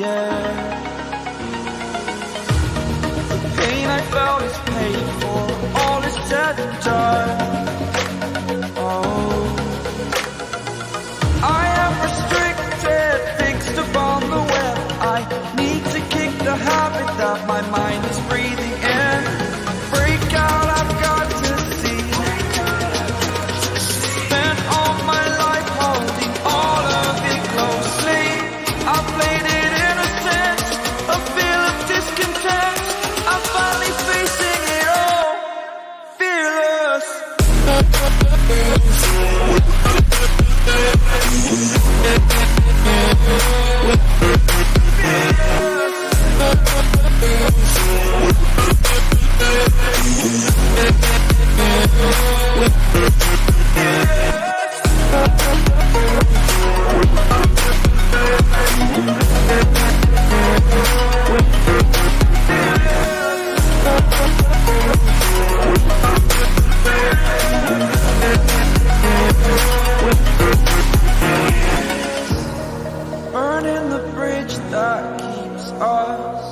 air. The pain I felt is paid for, all is said and done. Oh, I am restricted, fixed upon the web. I need to kick the habit that my mind is breathing in. Break out, I've got to see. Spent all my life holding all of it closely. I played it innocent, a feel of discontent. I'm finally facing it all, fearless. Burning the bridge that keeps us.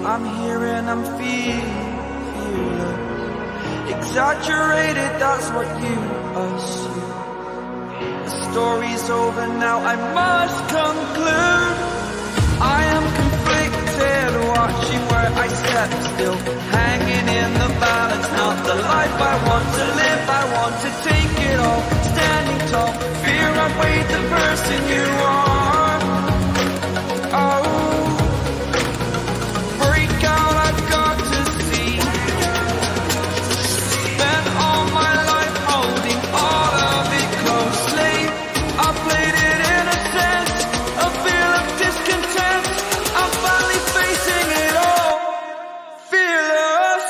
I'm here and I'm feeling exaggerated, that's what you assume. The story's over now, I must conclude. I am conflicted, watching where I step still, hanging in the balance. Not the life I want to live, I want to take it all. Standing tall, fear I've weighed the person you are. Oh, break out, I've got to see. Spent all my life holding all of it closely. I played it innocent, a feel of discontent. I'm finally facing it all, fearless.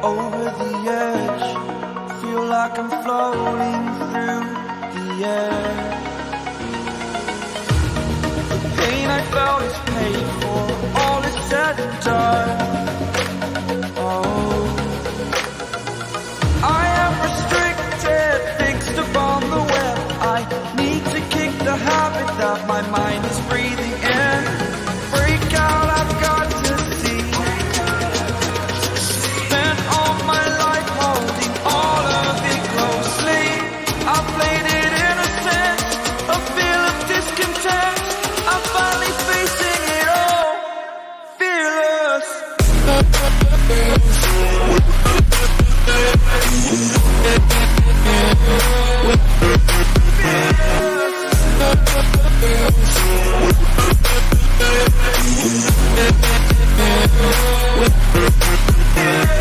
Over the edge, feel like I'm floating through the air. The pain I felt is paid for, all is said and done. Oh, I am restricted, fixed upon the web. I need to kick the habit that my mind is breathing in. Break out, I've got to see. Spent all my life holding all of it closely. I played it innocent, a feel of discontent. I'm finally facing it all, fearless. Yeah.